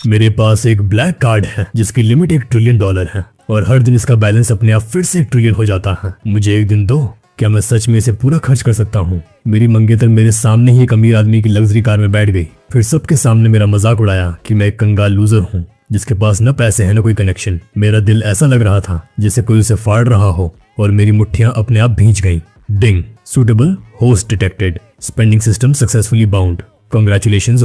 मेरे पास एक black card है जिसकी लिमिट $1 ट्रिलियन है और हर दिन इसका बैलेंस अपने आप फिर से $1 ट्रिलियन हो जाता है। मुझे एक दिन दो, क्या मैं सच में इसे पूरा खर्च कर सकता हूँ? मेरी मंगेतर मेरे सामने ही एक अमीर आदमी की लग्जरी कार में बैठ गई, फिर सबके सामने मेरा मजाक उड़ाया कि मैं एक कंगाल लूजर हूँ जिसके पास न पैसे है न कोई कनेक्शन। मेरा दिल ऐसा लग रहा था जैसे कोई उसे फाड़ रहा हो और मेरी मुट्ठियां अपने आप भींच गईं। Ding, suitable host detected, spending system successfully bound. Congratulations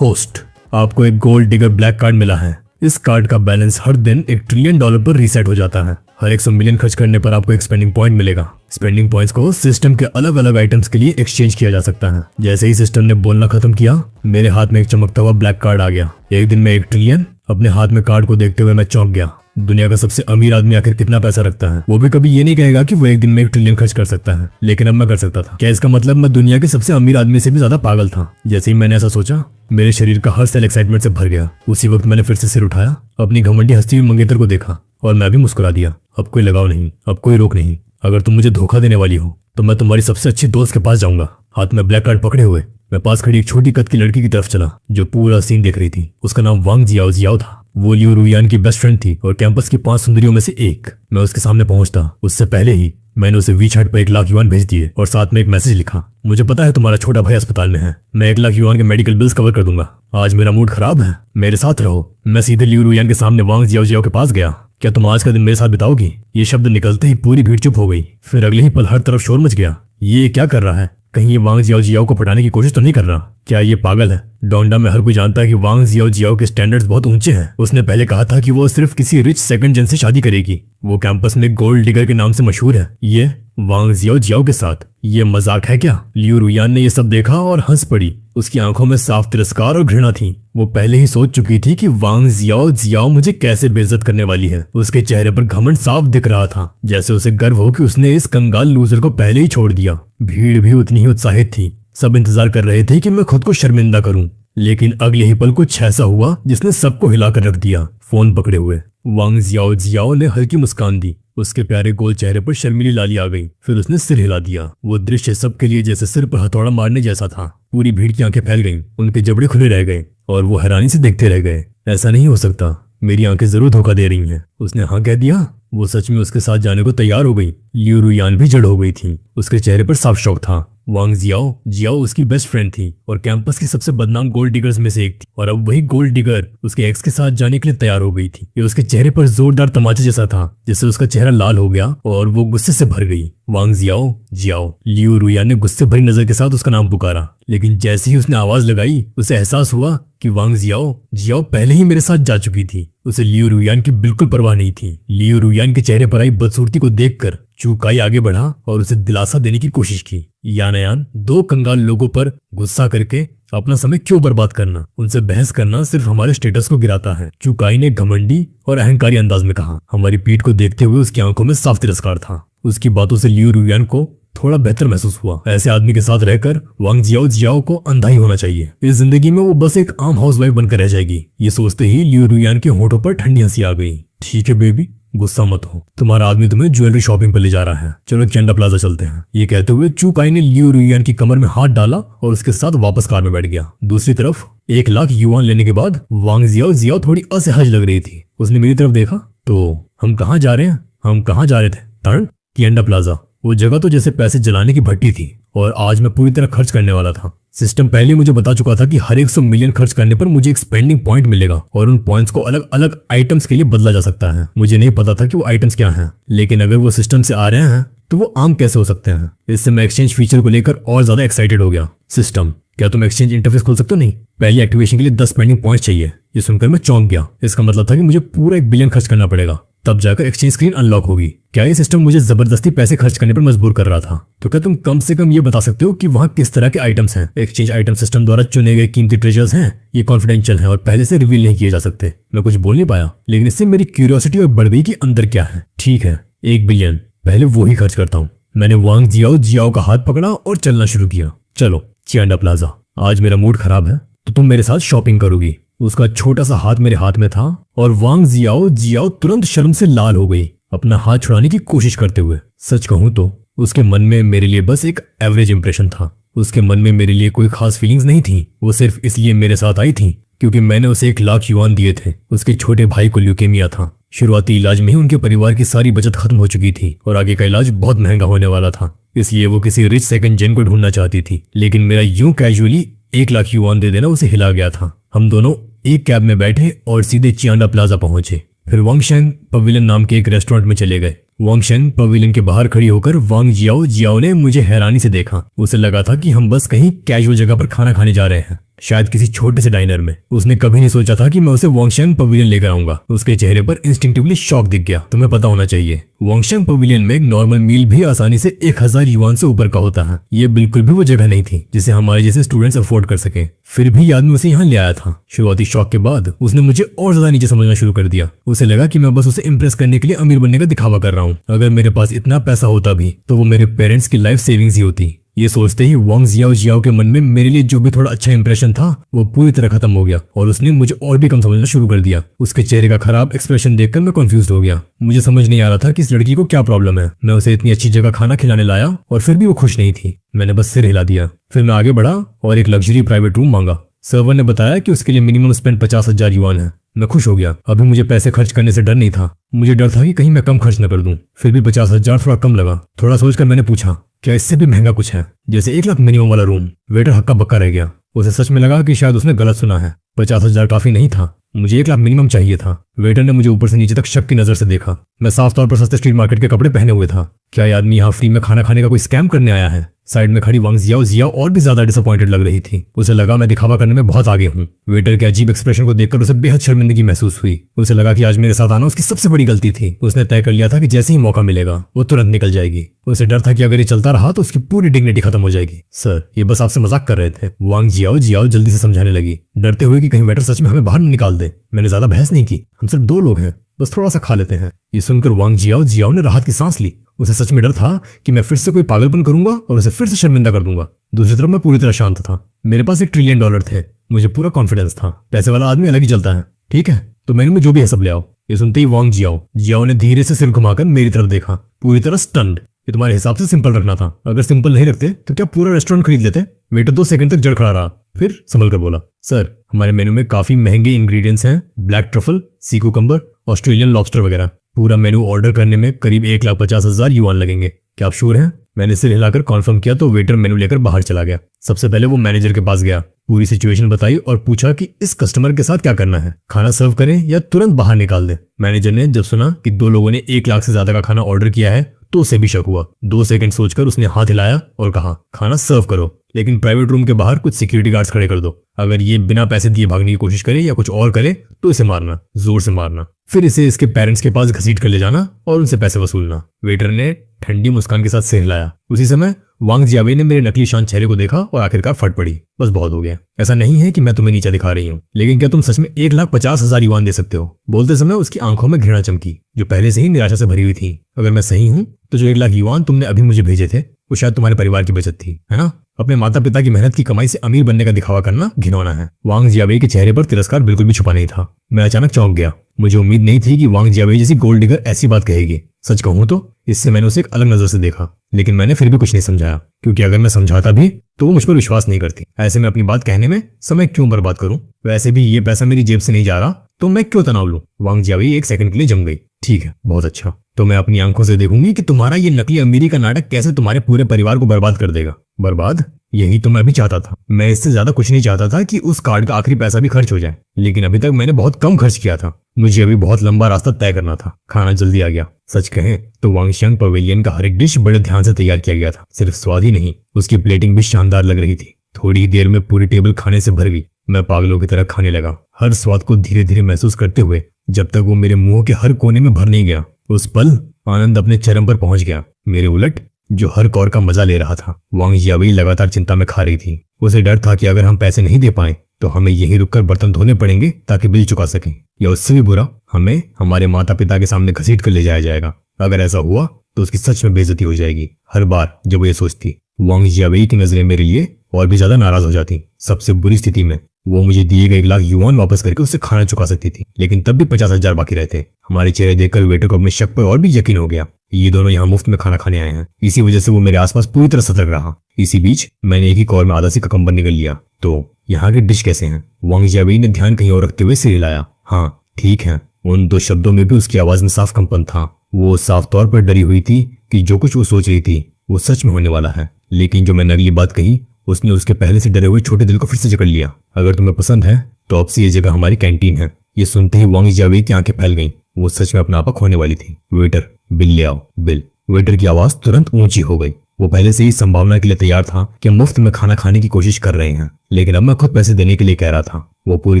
host, आपको एक गोल्ड डिगर ब्लैक कार्ड मिला है। इस कार्ड का बैलेंस हर दिन $1 ट्रिलियन पर रीसेट हो जाता है। हर 100 मिलियन खर्च करने पर आपको एक स्पेंडिंग पॉइंट मिलेगा। स्पेंडिंग पॉइंट्स को सिस्टम के अलग अलग आइटम्स के लिए एक्सचेंज किया जा सकता है। जैसे ही सिस्टम ने बोलना खत्म किया, मेरे हाथ में एक चमकता हुआ ब्लैक कार्ड आ गया। एक दिन में $1 ट्रिलियन, अपने हाथ में कार्ड को देखते हुए मैं चौंक गया। दुनिया का सबसे अमीर आदमी आखिर कितना पैसा रखता है? वो भी कभी ये नहीं कहेगा कि वो एक दिन में $1 ट्रिलियन खर्च कर सकता है, लेकिन अब मैं कर सकता था। क्या इसका मतलब मैं दुनिया के सबसे अमीर आदमी से भी ज्यादा पागल था? जैसे ही मैंने ऐसा सोचा, मेरे शरीर का हर सेल एक्साइटमेंट से भर गया। उसी वक्त मैंने फिर से सिर उठाया, अपनी घमंडी हंसती हुई मंगेतर को देखा और मैं भी मुस्कुरा दिया। अब कोई लगाव नहीं, अब कोई रोक नहीं। अगर तुम मुझे धोखा देने वाली हो तो मैं तुम्हारी सबसे अच्छी दोस्त के पास जाऊंगा। हाथ में ब्लैक कार्ड पकड़े हुए मैं पास खड़ी एक छोटी कद की लड़की की तरफ चला जो पूरा सीन देख रही थी। उसका नाम वांग जियाओ था। वो लियू रुयान की बेस्ट फ्रेंड थी और कैंपस की 5 सुंदरियों में से एक। मैं उसके सामने पहुंचता उससे पहले ही मैंने उसे WeChat पर $1 लाख भेज दिए और साथ में एक मैसेज लिखा, मुझे पता है तुम्हारा छोटा भाई अस्पताल में है, मैं $1 लाख के मेडिकल बिल्स कवर कर दूंगा। आज मेरा मूड खराब है, मेरे साथ रहो। मैं सीधे लियू रुयान के सामने वांग जियाओ के पास गया। क्या तुम आज का दिन मेरे साथ बिताओगी? ये शब्द निकलते ही पूरी भीड़ चुप हो गई। फिर अगले ही पल हर तरफ शोर मच गया। ये क्या कर रहा है? कहीं ये वांग जियाओ को पटाने की कोशिश तो नहीं कर रहा? क्या ये पागल है? डोंडा में हर कोई जानता है कि वांग जियाओ के स्टैंडर्ड्स बहुत ऊंचे हैं। उसने पहले कहा था कि वो सिर्फ किसी रिच सेकंड जन से शादी करेगी। वो कैंपस में गोल्ड डिगर के नाम से मशहूर है। ये वांग जियाओ के साथ ये मजाक है क्या? लियू रुयान ने ये सब देखा और हंस पड़ी। उसकी आंखों में साफ तिरस्कार और घृणा थी। वो पहले ही सोच चुकी थी कि वांग जियाओ मुझे कैसे बेइज्जत करने वाली है। उसके चेहरे पर घमंड साफ दिख रहा था, जैसे उसे गर्व हो कि उसने इस कंगाल लूजर को पहले ही छोड़ दिया। भीड़ भी उतनी ही उत्साहित थी। सब इंतजार कर रहे थे कि मैं खुद को शर्मिंदा करूं, लेकिन अगले ही पल कुछ ऐसा हुआ जिसने सबको हिलाकर रख दिया। फोन पकड़े हुए वांग जियाओ ने हल्की मुस्कान दी। उसके प्यारे गोल चेहरे पर शर्मीली लाली आ गई। फिर उसने सिर हिला दिया। वो दृश्य सबके लिए जैसे सिर पर हथौड़ा मारने जैसा था। पूरी भीड़ की आंखें फैल गईं, उनके जबड़े खुले रह गए और वो हैरानी से देखते रह गए। ऐसा नहीं हो सकता, मेरी आंखें जरूर धोखा दे रही हैं। उसने हाँ कह दिया। वो सच में उसके साथ जाने को तैयार हो गई। लियू रुयान भी जड़ हो गई थी। उसके चेहरे पर साफ शौक था। वांग जियाओ उसकी बेस्ट फ्रेंड थी और कैंपस की सबसे बदनाम गोल्ड डिगर्स में से एक थी। और अब वही गोल्ड डिगर उसके एक्स के साथ जाने के लिए तैयार हो गई थी। ये उसके चेहरे पर जोरदार तमाचे जैसा था, जिससे उसका चेहरा लाल हो गया और वो गुस्से से भर गई। वांग जियाओ। लियू रुयान ने गुस्से भरी नजर के साथ उसका नाम पुकारा, लेकिन जैसे ही उसने आवाज लगाई उसे एहसास हुआ कि वांग जियाओ पहले ही मेरे साथ जा चुकी थी। उसे लियू रुयान की बिल्कुल परवाह नहीं थी। लियू रुयान के चेहरे पर आई बदसूरती को देखकर चू काई आगे बढ़ा और उसे दिलासा देने की कोशिश की। यान 2 कंगाल लोगों पर गुस्सा करके अपना समय क्यों बर्बाद करना? उनसे बहस करना सिर्फ हमारे स्टेटस को गिराता है, चू काई ने घमंडी और अहंकारी अंदाज में कहा। हमारी पीठ को देखते हुए उसकी आंखों में साफ तिरस्कार था। उसकी बातों से लियू रुयान को थोड़ा बेहतर महसूस हुआ। ऐसे आदमी के साथ रहकर वांग जियाओ को अंधा ही होना चाहिए। इस जिंदगी में वो बस एक आम हाउसवाइफ बनकर रह जाएगी। ये सोचते ही लियू रुयान के होठों पर ठंडी हंसी आ गई। ठीक है बेबी, गुस्सा मत हो, तुम्हारा आदमी तुम्हें ज्वेलरी शॉपिंग पर ले जा रहा है, चलो चंडा प्लाजा चलते हैं। ये कहते हुए चू काई ने लियू रुयान की कमर में हाथ डाला और उसके साथ वापस कार में बैठ गया। दूसरी तरफ $1 लाख लेने के बाद वांग जियाओ थोड़ी असहज लग रही थी। उसने मेरी तरफ देखा तो हम कहाँ जा रहे हैं? हम कहाँ जा रहे थे? चंडा प्लाजा। वो जगह तो जैसे पैसे जलाने की भट्टी थी और आज मैं पूरी तरह खर्च करने वाला था। सिस्टम पहले मुझे बता चुका था कि हर 100 मिलियन खर्च करने पर मुझे एक स्पेंडिंग पॉइंट मिलेगा और उन पॉइंट्स को अलग अलग आइटम्स के लिए बदला जा सकता है। मुझे नहीं पता था कि वो आइटम्स क्या हैं, लेकिन अगर वो सिस्टम से आ रहे हैं तो वो आम कैसे हो सकते हैं? इससे मैं एक्सचेंज फीचर को लेकर और ज्यादा एक्साइटेड हो गया। सिस्टम, क्या तुम एक्सचेंज इंटरफेस खोल सकते हो? नहीं, पहली एक्टिवेशन के लिए 10 स्पेंडिंग पॉइंट्स चाहिए। ये सुनकर मैं चौंक गया। इसका मतलब था कि मुझे पूरा $1 बिलियन खर्च करना पड़ेगा, तब जाकर एक्सचेंज स्क्रीन अनलॉक होगी। क्या ये सिस्टम मुझे जबरदस्ती पैसे खर्च करने पर मजबूर कर रहा था? तो क्या तुम कम से कम ये बता सकते हो कि वहाँ किस तरह के आइटम्स हैं? एक्सचेंज आइटम सिस्टम द्वारा चुने गए कीमती ट्रेजर्स हैं। ये कॉन्फिडेंशियल हैं और पहले से रिवील नहीं किए जा सकते। मैं कुछ बोल नहीं पाया, लेकिन इससे मेरी क्यूरियोसिटी और बढ़ गई कि अंदर क्या है। ठीक है, $1 बिलियन, पहले वो ही खर्च करता हूँ। मैंने वांग जियाओ का हाथ पकड़ा और चलना शुरू किया। चलो चंडा प्लाजा, आज मेरा मूड खराब है तो तुम मेरे साथ शॉपिंग करोगी। उसका छोटा सा हाथ मेरे हाथ में था और वांग जियाओ तुरंत शर्म से लाल हो गई, अपना हाथ छुड़ाने की कोशिश करते हुए। सच कहूं तो उसके मन में मेरे लिए बस एक एवरेज इंप्रेशन था। उसके मन में मेरे लिए कोई खास फीलिंग्स नहीं थी। वो सिर्फ इसलिए मेरे साथ आई थी क्योंकि मैंने उसे 1 लाख युआन दिए थे। उसके छोटे भाई को ल्यूकेमिया था। शुरुआती इलाज में ही उनके परिवार की सारी बचत खत्म हो चुकी थी और आगे का इलाज बहुत महंगा होने वाला था। इसलिए वो किसी रिच सेकंड जेन को ढूंढना चाहती थी, लेकिन मेरा यूं कैजुअली 1 लाख युआन दे देना उसे हिला गया था। हम दोनों एक कैब में बैठे और सीधे चियांडा प्लाजा पहुंचे। फिर वांगशेंग पवेलियन नाम के एक रेस्टोरेंट में चले गए। वांगशेंग पवेलियन के बाहर खड़ी होकर वांग जियाओ ने मुझे हैरानी से देखा। उसे लगा था कि हम बस कहीं कैजुअल जगह पर खाना खाने जा रहे हैं, शायद किसी छोटे से डाइनर में। उसने कभी नहीं सोचा था कि मैं उसे वांगशेंग पवेलियन लेकर आऊंगा। उसके चेहरे पर इंस्टिंक्टिवली शॉक दिख गया। तुम्हें पता होना चाहिए, वांगशेंग पवेलियन में एक नॉर्मल मील भी आसानी से 1000 युआन से ऊपर का होता है। ये बिल्कुल भी वो जगह नहीं थी जिसे हमारे जैसे स्टूडेंट्स अफोर्ड कर सके। फिर भी आदमी उसे यहाँ ले आया था। शुरुआती शौक के बाद उसने मुझे और ज्यादा नीचे समझना शुरू कर दिया। उसे लगा कि मैं बस उसे इम्प्रेस करने के लिए अमीर बनने का दिखावा कर रहा हूँ। अगर मेरे पास इतना पैसा होता भी तो वो मेरे पेरेंट्स की लाइफ सेविंग्स ही होती। ये सोचते ही वांग जियाओ के मन में मेरे लिए जो भी थोड़ा अच्छा इंप्रेशन था वो पूरी तरह खत्म हो गया और उसने मुझे और भी कम समझना शुरू कर दिया। उसके चेहरे का खराब एक्सप्रेशन देखकर मैं कंफ्यूज हो गया। मुझे समझ नहीं आ रहा था कि इस लड़की को क्या प्रॉब्लम है। मैं उसे इतनी अच्छी जगह खाना खिलाने लाया और फिर भी वो खुश नहीं थी। मैंने बस सिर हिला दिया। फिर मैं आगे बढ़ा और एक लग्जरी प्राइवेट रूम मांगा। सर्वर ने बताया कि उसके लिए मिनिमम स्पेंड 50,000 युआन है। मैं खुश हो गया। अभी मुझे पैसे खर्च करने से डर नहीं था, मुझे डर था कि कहीं मैं कम खर्च न कर दूं। फिर भी 50,000 थोड़ा कम लगा। थोड़ा सोचकर मैंने पूछा, क्या इससे भी महंगा कुछ है, जैसे 1 लाख मिनिमम वाला रूम? वेटर हक्का बक्का रह गया। उसे सच में लगा कि शायद उसने गलत सुना है। 50,000 काफी नहीं था, मुझे 1 लाख मिनिमम चाहिए था। वेटर ने मुझे ऊपर से नीचे तक शक की नजर से देखा। मैं साफ तौर पर सस्ते स्ट्रीट मार्केट के कपड़े पहने हुए था। क्या ये आदमी यहाँ फ्री में खाना खाने का कोई स्कैम करने आया है? साइड में खड़ी वांग जियाओ और भी ज्यादा डिसअपॉइंटेड लग रही थी। उसे लगा मैं दिखावा करने में बहुत आगे हूँ। वेटर के अजीब एक्सप्रेशन को देखकर उसे बेहद शर्मिंदगी महसूस हुई। उसे लगा कि आज मेरे साथ आना उसकी सबसे बड़ी गलती थी। उसने तय कर लिया था कि जैसे ही मौका मिलेगा वो तुरंत निकल जाएगी। उसे डर था कि अगर ये चलता रहा तो उसकी पूरी डिग्निटी खत्म हो जाएगी। सर, ये बस आपसे मजाक कर रहे थे, वांग जियाओ जल्दी से समझाने लगी, डरते हुए कि कहीं वेटर सच में हमें बाहर न निकाल दे। मैंने ज्यादा बहस नहीं की, हम सिर्फ 2 लोग हैं, बस थोड़ा सा खा लेते हैं। ये सुनकर वांग जियाओ ने राहत की सांस ली। उसे सच में डर था कि मैं फिर से कोई पागलपन करूंगा और उसे फिर से शर्मिंदा कर दूंगा। दूसरी तरफ मैं पूरी तरह शांत था। मेरे पास $1 ट्रिलियन थे। मुझे पूरा कॉन्फिडेंस था। पैसे वाला आदमी अलग ही चलता है। ठीक है, तो मेनू में जो भी है सब ले आओ। ये सुनते ही वांग जियाओ ने धीरे से सिर घुमाकर मेरी तरफ देखा, पूरी तरह स्टन्ड। ये तुम्हारे हिसाब से सिंपल रखना था, अगर सिंपल नहीं रखते तो क्या पूरा रेस्टोरेंट खरीद लेते? वेटर 2 सेकंड तक जड़ खड़ा रहा, फिर संभल कर बोला, सर हमारे मेनू में काफी महंगे इंग्रेडिएंट्स हैं, ब्लैक ट्रफल, सी कुकम्बर, ऑस्ट्रेलियन लॉबस्टर वगैरह। पूरा मेनू ऑर्डर करने में करीब 1,50,000 युआन लगेंगे। क्या आप श्योर हैं? मैंने सिर हिलाकर कॉन्फर्म किया तो वेटर मेनू लेकर बाहर चला गया। सबसे पहले वो मैनेजर के पास गया, पूरी सिचुएशन बताई और पूछा कि इस कस्टमर के साथ क्या करना है, खाना सर्व करें या तुरंत बाहर निकाल दें। मैनेजर ने जब सुना कि 2 लोगों ने 1 लाख से ज्यादा का खाना ऑर्डर किया है तो उसे भी शक हुआ। 2 सेकंड सोचकर उसने हाथ हिलाया और कहा, खाना सर्व करो, लेकिन प्राइवेट रूम के बाहर कुछ सिक्योरिटी गार्ड्स खड़े कर दो। अगर ये बिना पैसे दिए भागने की कोशिश करे या कुछ और करे तो इसे मारना, जोर से मारना, फिर इसे इसके पेरेंट्स के पास घसीट कर ले जाना और उनसे पैसे वसूलना। वेटर ने ठंडी मुस्कान के साथ सिर हिलाया। उसी समय वांग जियावे ने मेरे नकली शांत चेहरे को देखा और आखिरकार फट पड़ी, बस बहुत हो गया। ऐसा नहीं है कि मैं तुम्हें नीचा दिखा रही हूँ, लेकिन क्या तुम सच में 1,50,000 युआन दे सकते हो? बोलते समय उसकी आंखों में घृणा चमकी, जो पहले से ही निराशा से भरी हुई थी। अगर मैं सही हूँ तो जो 1 लाख युआन तुमने अभी मुझे भेजे थे वो शायद तुम्हारे परिवार की बचत थी, है ना? अपने माता पिता की मेहनत की कमाई से अमीर बनने का दिखावा करना घिनौना है। वांग जियावे के चेहरे पर तिरस्कार बिल्कुल भी छुपा नहीं था। मैं अचानक चौंक गया। मुझे उम्मीद नहीं थी कि वांग जियावे जैसी गोल्ड डिगर ऐसी बात कहेगी। सच कहूं तो इससे मैंने उसे एक अलग नजर से देखा, लेकिन मैंने फिर भी कुछ नहीं समझाया, क्योंकि अगर मैं समझाता भी तो वो मुझ पर विश्वास नहीं करती। ऐसे में अपनी बात कहने में समय क्यों बर्बाद करूं? वैसे भी ये पैसा मेरी जेब से नहीं जा रहा तो मैं क्यों तनाव लूं? वांग जियावे 1 सेकंड के लिए जम गई। ठीक है, बहुत अच्छा, तो मैं अपनी आंखों से देखूंगी कि तुम्हारा ये नकली अमीरी का नाटक कैसे तुम्हारे पूरे परिवार को बर्बाद कर देगा। बर्बाद? यही तो मैं भी चाहता था। मैं इससे ज्यादा कुछ नहीं चाहता था कि उस कार्ड का आखिरी पैसा भी खर्च हो जाए, लेकिन अभी तक मैंने बहुत कम खर्च किया था। मुझे अभी बहुत लंबा रास्ता तय करना था। खाना जल्दी आ गया। सच कहें तो वांगशियांग पवेलियन का हर एक डिश बड़े ध्यान से तैयार किया गया था। सिर्फ स्वाद ही नहीं, उसकी प्लेटिंग भी शानदार लग रही थी। थोड़ी ही देर में पूरी टेबल खाने से भर गई। मैं पागलों की तरह खाने लगा, हर स्वाद को धीरे धीरे महसूस करते हुए, जब तक वो मेरे मुंह के हर कोने में भर नहीं गया। उस पल आनंद अपने चरम पर पहुंच गया। मेरे उलट जो हर कौर का मजा ले रहा था, वांग जियावे लगातार चिंता में खा रही थी। उसे डर था कि अगर हम पैसे नहीं दे पाए तो हमें यहीं रुककर बर्तन धोने पड़ेंगे ताकि बिल चुका सकें, या उससे भी बुरा, हमें हमारे माता पिता के सामने घसीट कर ले जाया जाएगा। अगर ऐसा हुआ तो उसकी सच में बेइज्जती हो जाएगी। हर बार जब वो ये सोचती, वांग जियावे की नजरें मेरे लिए और भी ज्यादा नाराज हो जाती। सबसे बुरी स्थिति में वो मुझे दिए गए 1 लाख युआन वापस करके उससे खाना चुका सकती थी, लेकिन तब भी 50,000 बाकी रहते। हमारे चेहरे देखकर वेटर को अपने शक पर और भी यकीन हो गया। ये दोनों यहाँ मुफ्त में खाना खाने आए हैं। इसी वजह से वो मेरे आसपास पूरी तरह सतर्क रहा। इसी बीच मैंने एक ही कौर में आधा सी ककम्बर निकल लिया तो यहाँ के डिश कैसे हैं? वांग जियाबेई ने ध्यान कहीं और रखते हुए सिर हिलाया। हाँ ठीक है। उन दो शब्दों में भी उसकी आवाज में साफ कंपन था। वो साफ तौर पर डरी हुई थी कि जो कुछ वो सोच रही थी वो सच में होने वाला है। लेकिन जो मैंने अगली बात कही उसने उसके पहले से डरे हुए छोटे दिल को फिर से जकड़ लिया। अगर तुम्हें पसंद है तो अब से ये जगह हमारी कैंटीन है। ये सुनते ही वांग जियाबेई की आंखें फैल गईं। वो सच में अपना आपा खोने वाली थी। वेटर, बिल ले आओ। बिल। वेटर की आवाज तुरंत ऊंची हो गई। वो पहले से ही संभावना के लिए तैयार था कि मुफ्त में खाना खाने की कोशिश कर रहे हैं, लेकिन अब मैं खुद पैसे देने के लिए कह रहा था। वो पूरी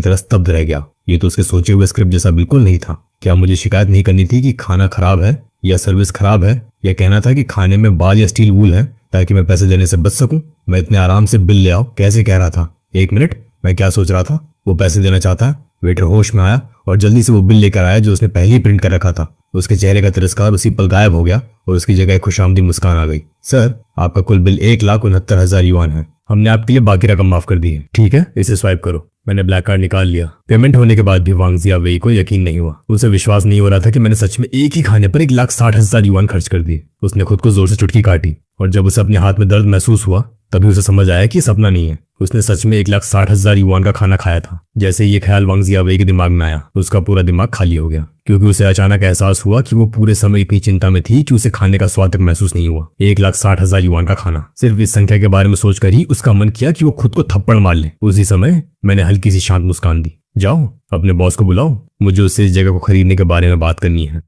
तरह स्तब्ध रह गया। ये तो उसके सोचे हुए स्क्रिप्ट जैसा बिल्कुल नहीं था। क्या मुझे शिकायत नहीं करनी थी कि खाना खराब है या सर्विस खराब है, या कहना था कि खाने में बाल या स्टील वूल है ताकि मैं पैसे देने से बच सकूं? मैं इतने आराम से बिल ले आओ कैसे कह रहा था? एक मिनट, मैं क्या सोच रहा था? वो पैसे देना चाहता है। वेटर होश में आया और जल्दी से वो बिल लेकर आया जो उसने पहले ही प्रिंट कर रखा था। उसके चेहरे का तिरस्कार उसी पल गायब हो गया और उसकी जगह खुशामदी मुस्कान आ गई। सर, आपका कुल बिल 1,69,000 युआन है। हमने आपके लिए बाकी रकम माफ कर दी है। ठीक है, इसे स्वाइप करो। मैंने ब्लैक कार्ड निकाल लिया। पेमेंट होने के बाद भी वांग जियाबेई को यकीन नहीं हुआ। उसे विश्वास नहीं हो रहा था कि मैंने सच में एक ही खाने पर 1,60,000 युआन खर्च कर दिए। उसने खुद को जोर से चुटकी काटी और जब उसे अपने हाथ में दर्द महसूस हुआ तभी उसे समझ आया कि सपना नहीं है। उसने सच में 1,60,000 युआन का खाना खाया था। जैसे ही ये ख्याल वांग जियाबेई के दिमाग में आया उसका पूरा दिमाग खाली हो गया, क्योंकि उसे अचानक एहसास हुआ कि वो पूरे समय इतनी चिंता में थी कि उसे खाने का स्वाद तक महसूस नहीं हुआ। 1,60,000 युआन का खाना। सिर्फ इस संख्या के बारे में सोचकर ही उसका मन किया कि वो खुद को थप्पड़ मार ले। उसी समय मैंने हल्की सी शांत मुस्कान दी। जाओ, अपने बॉस को बुलाओ, मुझे उससे इस जगह को खरीदने के बारे में बात करनी है।